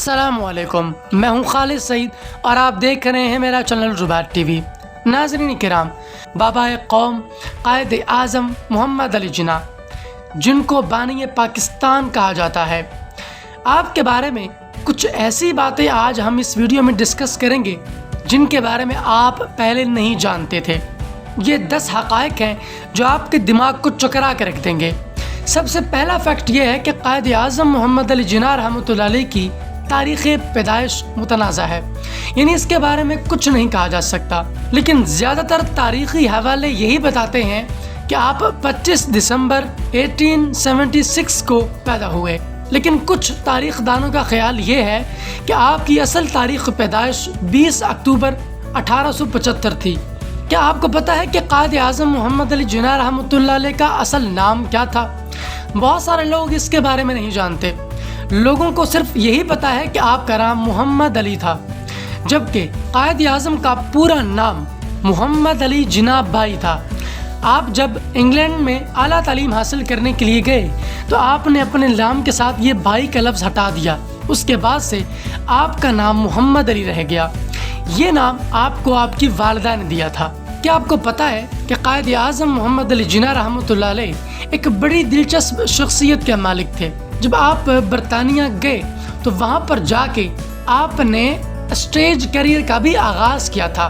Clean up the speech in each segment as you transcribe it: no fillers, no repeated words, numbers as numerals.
السلام علیکم، میں ہوں خالد سعید اور آپ دیکھ رہے ہیں میرا چینل ربات ٹی وی۔ ناظرین کرام، بابا قوم قائد اعظم محمد علی جناح، جن کو بانی پاکستان کہا جاتا ہے، آپ کے بارے میں کچھ ایسی باتیں آج ہم اس ویڈیو میں ڈسکس کریں گے جن کے بارے میں آپ پہلے نہیں جانتے تھے۔ یہ 10 حقائق ہیں جو آپ کے دماغ کو چکرا کے رکھ دیں گے۔ سب سے پہلا فیکٹ یہ ہے کہ قائد اعظم محمد علی جناح رحمۃ اللہ علیہ کی تاریخ پیدائش متنازع ہے، یعنی اس کے بارے میں کچھ نہیں کہا جا سکتا، لیکن زیادہ تر تاریخی حوالے یہی بتاتے ہیں کہ آپ 25 دسمبر 1876 کو پیدا ہوئے، لیکن کچھ تاریخ دانوں کا خیال یہ ہے کہ آپ کی اصل تاریخ پیدائش 20 اکتوبر 1875 تھی۔ کیا آپ کو پتہ ہے کہ قائد اعظم محمد علی جناح رحمۃ اللہ علیہ کا اصل نام کیا تھا؟ بہت سارے لوگ اس کے بارے میں نہیں جانتے۔ لوگوں کو صرف یہی پتہ ہے کہ آپ کا نام محمد علی تھا، جبکہ قائد اعظم کا پورا نام محمد علی جناح بھائی تھا۔ آپ جب انگلینڈ میں اعلیٰ تعلیم حاصل کرنے کے لیے گئے تو آپ نے اپنے نام کے ساتھ یہ بھائی کا لفظ ہٹا دیا۔ اس کے بعد سے آپ کا نام محمد علی رہ گیا۔ یہ نام آپ کو آپ کی والدہ نے دیا تھا۔ کیا آپ کو پتہ ہے کہ قائد اعظم محمد علی جناح رحمۃ اللہ علیہ ایک بڑی دلچسپ شخصیت کے مالک تھے؟ جب آپ برطانیہ گئے تو وہاں پر جا کے آپ نے اسٹیج کیریئر کا بھی آغاز کیا تھا۔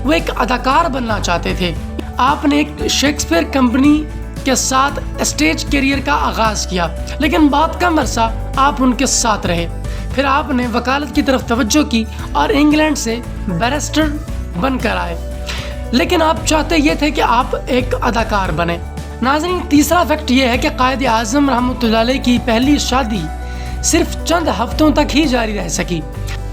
وہ ایک اداکار بننا چاہتے تھے۔ آپ نے ایک شیکسپیئر کمپنی کے ساتھ اسٹیج کیریئر کا آغاز کیا، لیکن بہت کم عرصہ آپ ان کے ساتھ رہے۔ پھر آپ نے وکالت کی طرف توجہ کی اور انگلینڈ سے بیرسٹر بن کر آئے، لیکن آپ چاہتے یہ تھے کہ آپ ایک اداکار بنیں۔ ناظرین، تیسرا فیکٹ یہ ہے کہ قائد اعظم رحمۃ اللہ علیہ کی پہلی شادی صرف چند ہفتوں تک ہی جاری رہ سکی۔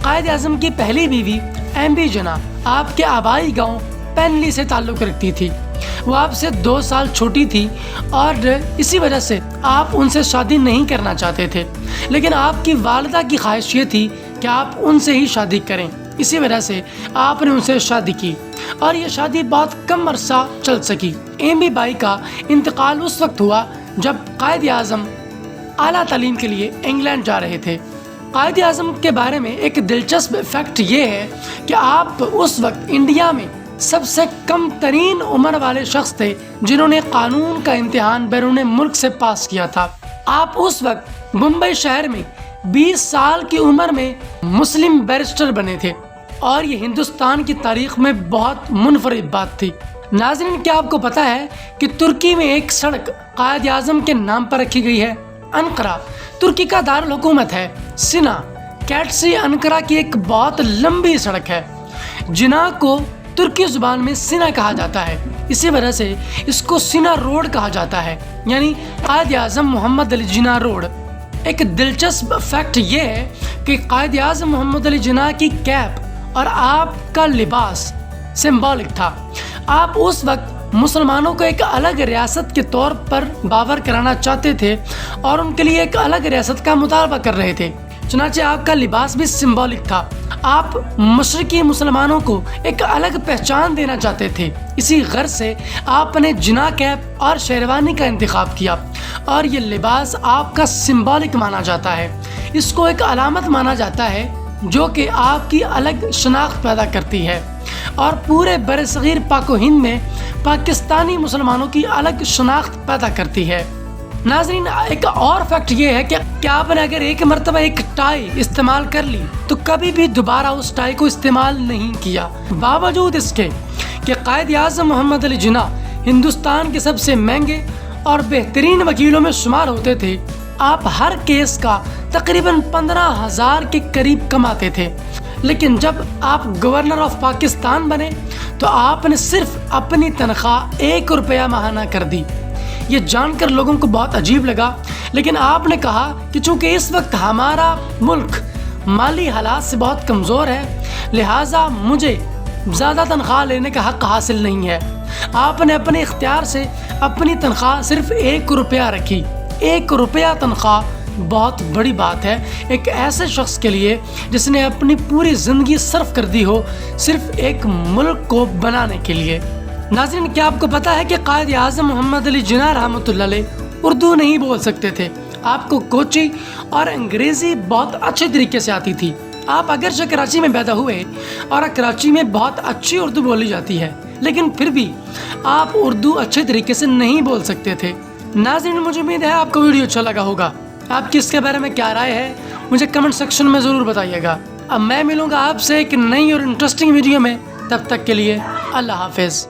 قائد اعظم کی پہلی بیوی ایم بی جناح آپ کے آبائی گاؤں پینلی سے تعلق رکھتی تھی۔ وہ آپ سے 2 سال چھوٹی تھی اور اسی وجہ سے آپ ان سے شادی نہیں کرنا چاہتے تھے، لیکن آپ کی والدہ کی خواہش یہ تھی کہ آپ ان سے ہی شادی کریں۔ اسی وجہ سے آپ نے ان سے شادی کی اور یہ شادی بہت کم عرصہ چل سکی۔ ایم بی بائی کا انتقال اس وقت ہوا جب قائد اعظم اعلیٰ تعلیم کے لیے انگلینڈ جا رہے تھے۔ قائد اعظم کے بارے میں ایک دلچسپ فیکٹ یہ ہے کہ آپ اس وقت انڈیا میں سب سے کم ترین عمر والے شخص تھے جنہوں نے قانون کا امتحان بیرون ملک سے پاس کیا تھا۔ آپ اس وقت ممبئی شہر میں 20 سال کی عمر میں مسلم بیرسٹر بنے تھے اور یہ ہندوستان کی تاریخ میں بہت منفرد بات تھی۔ ناظرین، کیا آپ کو پتہ ہے کہ ترکی میں ایک سڑک قائد اعظم کے نام پر رکھی گئی ہے؟ انقرہ ترکی کا دارالحکومت ہے۔ سینا کیٹسی انقرہ کی ایک بہت لمبی سڑک ہے۔ جناح کو ترکی زبان میں سینا کہا جاتا ہے، اسی وجہ سے اس کو سینا روڈ کہا جاتا ہے، یعنی قائد اعظم محمد علی جناح روڈ۔ ایک دلچسپ فیکٹ یہ ہے کہ قائد اعظم محمد علی جناح کی کیپ اور آپ کا لباس سمبولک تھا۔ آپ اس وقت مسلمانوں کو ایک الگ ریاست کے طور پر باور کرانا چاہتے تھے اور ان کے لیے ایک الگ ریاست کا مطالبہ کر رہے تھے، چنانچہ آپ کا لباس بھی سمبولک تھا۔ آپ مشرقی مسلمانوں کو ایک الگ پہچان دینا چاہتے تھے، اسی غرض سے آپ نے جناح کیپ اور شیروانی کا انتخاب کیا اور یہ لباس آپ کا سمبولک مانا جاتا ہے۔ اس کو ایک علامت مانا جاتا ہے جو کہ آپ کی الگ شناخت پیدا کرتی ہے اور پورے برصغیر پاک و ہند میں پاکستانی مسلمانوں کی الگ شناخت پیدا کرتی ہے۔ ناظرین، ایک اور فیکٹ یہ ہے کہ آپ نے اگر ایک مرتبہ ایک ٹائی استعمال کر لی تو کبھی بھی دوبارہ اس ٹائی کو استعمال نہیں کیا۔ باوجود اس کے کہ قائد اعظم محمد علی جناح ہندوستان کے سب سے مہنگے اور بہترین وکیلوں میں شمار ہوتے تھے، آپ ہر کیس کا تقریباً 15,000 کے قریب کماتے تھے، لیکن جب آپ گورنر آف پاکستان بنے تو آپ نے صرف اپنی تنخواہ 1 روپیہ ماہانہ کر دی۔ یہ جان کر لوگوں کو بہت عجیب لگا، لیکن آپ نے کہا کہ چونکہ اس وقت ہمارا ملک مالی حالات سے بہت کمزور ہے، لہٰذا مجھے زیادہ تنخواہ لینے کا حق حاصل نہیں ہے۔ آپ نے اپنے اختیار سے اپنی تنخواہ صرف 1 روپیہ رکھی۔ 1 روپیہ تنخواہ بہت بڑی بات ہے ایک ایسے شخص کے لیے جس نے اپنی پوری زندگی صرف کر دی ہو صرف ایک ملک کو بنانے کے لیے۔ ناظرین، کیا آپ کو پتہ ہے کہ قائد اعظم محمد علی جناح رحمۃ اللہ علیہ اردو نہیں بول سکتے تھے آپ کو کوچی اور انگریزی بہت اچھے طریقے سے آتی تھی. آپ اگرچہ کراچی میں پیدا ہوئے اور کراچی میں بہت اچھی اردو بولی جاتی ہے, لیکن پھر بھی آپ اردو اچھے طریقے سے نہیں بول سکتے تھے. ناظرین, مجھے امید ہے آپ کو ویڈیو اچھا لگا ہوگا. آپ کی اس کے بارے میں کیا رائے ہے مجھے کمنٹ سیکشن میں ضرور بتائیے گا. اب میں ملوں گا آپ سے ایک نئی اور انٹرسٹنگ ویڈیو میں. تب تک کے لیے اللہ حافظ.